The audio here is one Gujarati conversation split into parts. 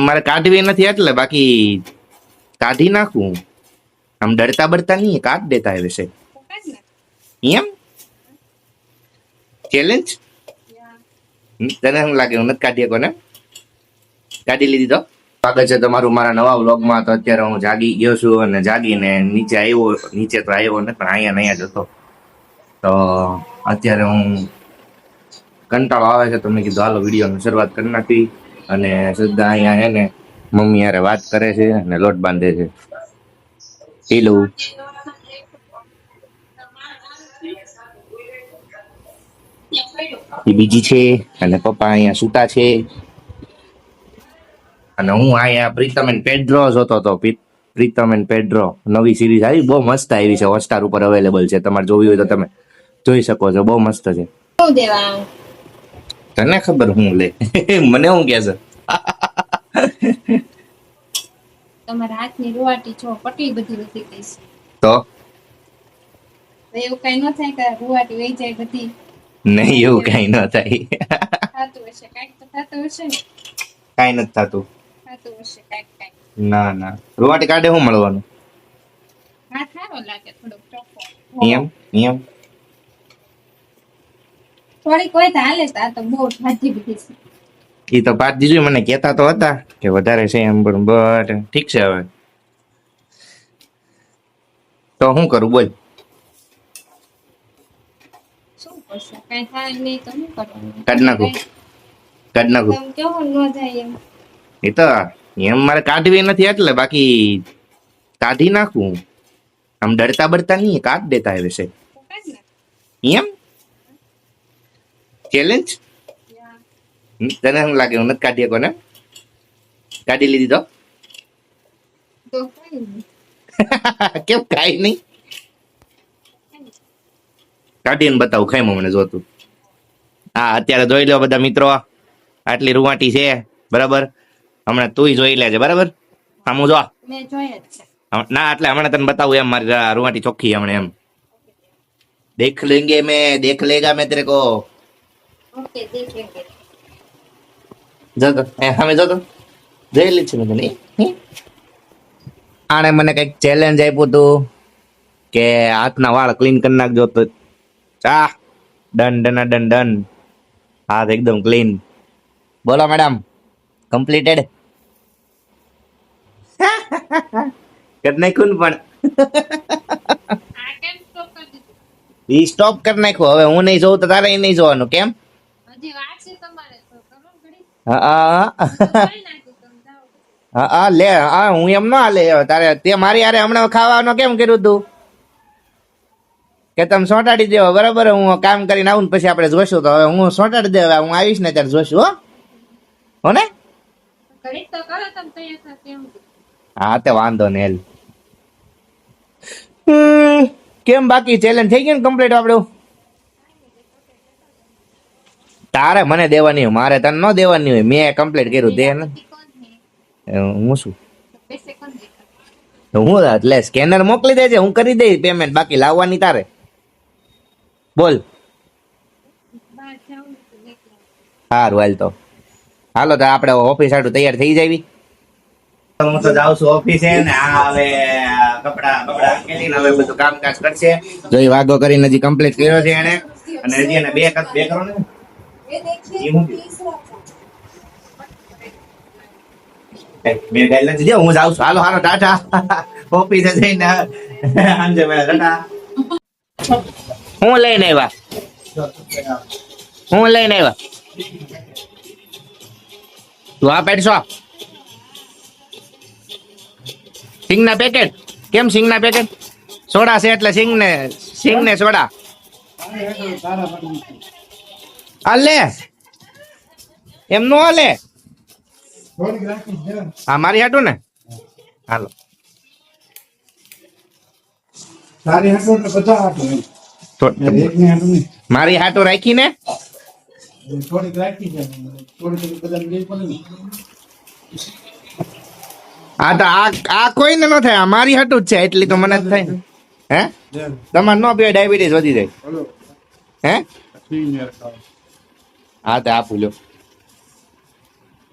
મારે કાઢવી નથી એટલે, બાકી કાઢી નાખું. આમ ડરતા બરતા નહીં, કાઢ દેતા है वैसे. એમ ચેલેન્જ તને શું લાગે? હું નથી કાઢી શકો ને? કાઢી લીધી તો સ્વાગત છે તમારું મારા નવા વ્લોગમાં. તો અત્યારે હું જાગી ગયો છું અને જાગીને નીચે આવ્યો. નીચે તો આવ્યો ને, પણ અહીંયા જ હતો. તો અત્યારે હું કંટાળો આવે છે તો મેં કીધું હાલો વિડીયોની શરૂઆત કરી નાખી. અને સીધા અહીંયા હે ને મમ્મી યારે વાત કરે છે અને લોટ બાંધે છે. હેલો, એ બીજી છે અને પપ્પા અહીંયા સૂતા છે. અને હું અહીંયા પ્રીતમ એન્ડ પેડ્રો જોતો હતો. પ્રીતમ એન્ડ પેડ્રો નવી સિરીઝ આવી, બહુ મસ્ત આવી છે. હોટસ્ટાર ઉપર અવેલેબલ છે, તમારે જોવી હોય તો તમે જોઈ શકો છો. બહુ મસ્ત છે. તને ખબર હું લે મને હું કે છે તમારા હાથની રૂવાટી છો પટલી બધી વધી ગઈ છે. તો એવું કઈ ન થાય કે રૂવાટી વહી જાય બધી? નહીં, એવું કઈ ન થાય. થતું હશે, કઈક તો થતું હશે ને. કઈ નથી થતું. થતું હશે કઈક કઈક. ના ના, રૂવાટી કાઢે શું મળવાનું? હાથ સારો લાગે થોડોક ચોખ્ખો. એમ એમ થોડીક હોય તો હાલે. આ તો બહુ ભાજી બધી છે. એ તો પાત દીધું, મને કહેતા તો હતા કે વધારે છે એમ, પણ બટ ઠીક છે. હવે તો શું કરું બોલ? શું કરશે? કઈ થાય નહીં તો શું કરવાનું? કાઢ નાખું, કાઢ નાખું. તમે કેવું ન જાય એમ. એ તો એમ મારે કાઢવી નથી એટલે, બાકી કાઢી નાખું. આમ ડરતા બરતા નહીં, કાઢ દેતા है वैसे. એમ ચેલેન્જ તને શું લાગે? હું નથી કાઢી શકો ને? કાઢી લીધી તો તો કઈ નહીં. કેમ કાઈ નહીં? કાઢીને બતાવું ખાઈ મને જોતું. હા, અત્યારે જોઈ લો બધા મિત્રો, આટલી રૂવાટી છે બરાબર. હમણાં તું જોઈ લેજે બરાબર. આમ જો મેં જોઈ જ છે. ના, એટલે હમણાં તને બતાવું એમ. મારી રૂવાટી ચોખ્ખી હમણાં એમ. દેખ લેંગે મેં, દેખ લેગા મેં તેરે કો. ઓકે, દેખેંગે. જો તો અમે જો તો જોઈ લે છે મેં તને. આણે મને કઈક ચેલેન્જ આપ્યું હતું કે હાથના વાળ ક્લીન કરી નાખજો. તો ચા ડન ડન ડન ડન, હાથ એકદમ ક્લીન. બોલો મેડમ, કમ્પ્લીટેડ. કરી નાખ્યું ને, પણ આ કેમ સ્ટોપ કરી દીધું? ઈ સ્ટોપ કરી નાખ્યું. હવે હું નહીં જોઉં તો તારે નહીં જોવાનું. કેમ? હજી વાર છે તમારે તો કરો ઘડી. હા કરી નાખ્યું તમે જાઓ. હા લે. હા, હું એમ ના લે. તારે તે મારી યારે હમણાં ખાવાનું કેમ કર્યું તું કે તમે સોંટાડી દેવો બરાબર? હું કામ કરીને આવું ને પછી આપણે જોઈશું. તો હવે હું સોંટાડી દે. હું આવીશ ને ત્યારે જોઈશું. હો ને? ઘડી તો કરો તમે તૈયાર થશે એમ. હા, તે વાંધો ને. કેમ બાકી ચેલેન્જ થઈ ગઈ ને કમ્પ્લીટ આપણું? તારે મને દેવાની હોય, મારે તને ન દેવાની હોય. મેં કમ્પ્લીટ કર્યું દે ને. હું શું પૈસે કોણ દેખા? હું એટલે સ્કેનર મોકલી દેજે, હું કરી દઈશ પેમેન્ટ. બાકી લાવવાની તારે. બોલ. બહાર જાઉં તો દેખ લઉં. સારું હાલ તો. હાલો તો આપણે ઓફિસ આટલું તૈયાર થઈ જાવી. હું તો જાઉં છું ઓફિસે ને. આ હવે કપડા કેલીને હવે બધું કામકાજ કરશે. જો એ વાગો કરીને હજી કમ્પ્લીટ કર્યો છે એને. અને હજી એને બે કરો ને. બે ગાઈલ નથી. હું જાઉં છું. હાલો હાલો, ટાટા. ઓફિસે જઈને સાંજે ટાટા. હું લઈને આવ્યા? હું લઈને આવ્યા? તું આ પેટશો સિંગના પેકેટ. કેમ સિંગના પેકેટ? સોડા છે એટલે સિંગ ને સોડા. હાલે એમ નો હાલે. હા, મારી હાટું ને. હાલો. મારી હાટું રાખી ને. હા તો આ કોઈને ન થાય. મારી હાટું જ છે એટલી તો મને જ થાય ને. હે તમારે નો પીવાય, ડાયાબિટીસ વધી જાય. હે હા તો આપું લો.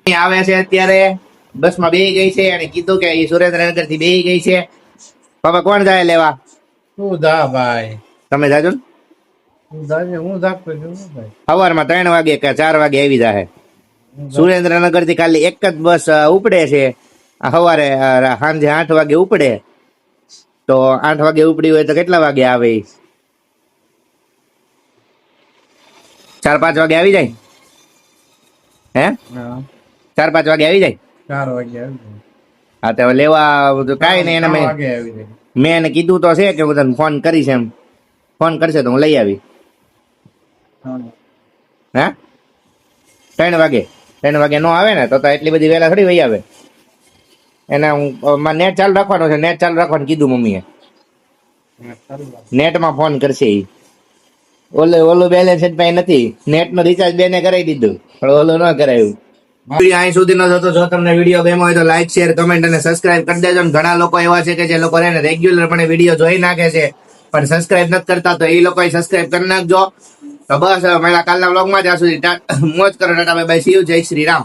આવે છે અત્યારે બસમાં બેહી ગઈ છે અને કીધું કે એ સુરેન્દ્રનગર થી બેહી ગઈ છે. પપ્પા કોણ જાય લેવા? તું જા ભાઈ, તમે જાજો ને. તું જાજે, હું જાગતો છું ને ભાઈ. સવારમાં 3 વાગે કે 4 વાગે આવી જાય. સુરેન્દ્રનગર થી ખાલી એક જ બસ ઉપડે છે. સવારે સાંજે 8 વાગે ઉપડે. તો 8 વાગે ઉપડી હોય તો કેટલા વાગે આવે? 4-5 વાગે આવી જાય. હે હા, 4-5 વાગે આવી જાય. 4 વાગે આવી જાય. હા તો લેવા તો કાંઈ નહીં. એને 3 મેં વાગે આવી જાય. એને કીધું તો છે કે હું તને ફોન કરીશ એમ. ફોન કરશે તો હું લઈ આવી. હા. હે 3 વાગે 3 વાગે નો આવે ને તો એટલી બધી વહેલા થોડી વહી આવે. એને હું નેટ ચાલુ રાખવાનો છે. નેટ ચાલુ રાખવાનું કીધું મમ્મીએ. નેટમાં ફોન કરશે ઈ. ઓલું બેલેન્સ જ નથી. નેટ નો રિચાર્જ બેને કરાવી દીધું પણ ઓલું ન કરાવ્યું. વિડીયો અહીં સુધીનો હતો. જો તમને વિડીયો ગમ્યો હોય તો લાઈક, શેર, કમેન્ટ અને સબસ્ક્રાઇબ કરી દેજો. ઘણા લોકો એવા છે કે જે લોકો એને રેગ્યુલર પણ વિડીયો જોઈ નાખે છે પણ સબસ્ક્રાઇબ નથી કરતા, તો એ લોકો સબસ્ક્રાઇબ કરી નાખજો. તો બસ હવે મળ્યા કાલના વ્લોગમાં. જ્યાં સુધી મોજ કરો. Tata bye bye. C you. જય શ્રી રામ.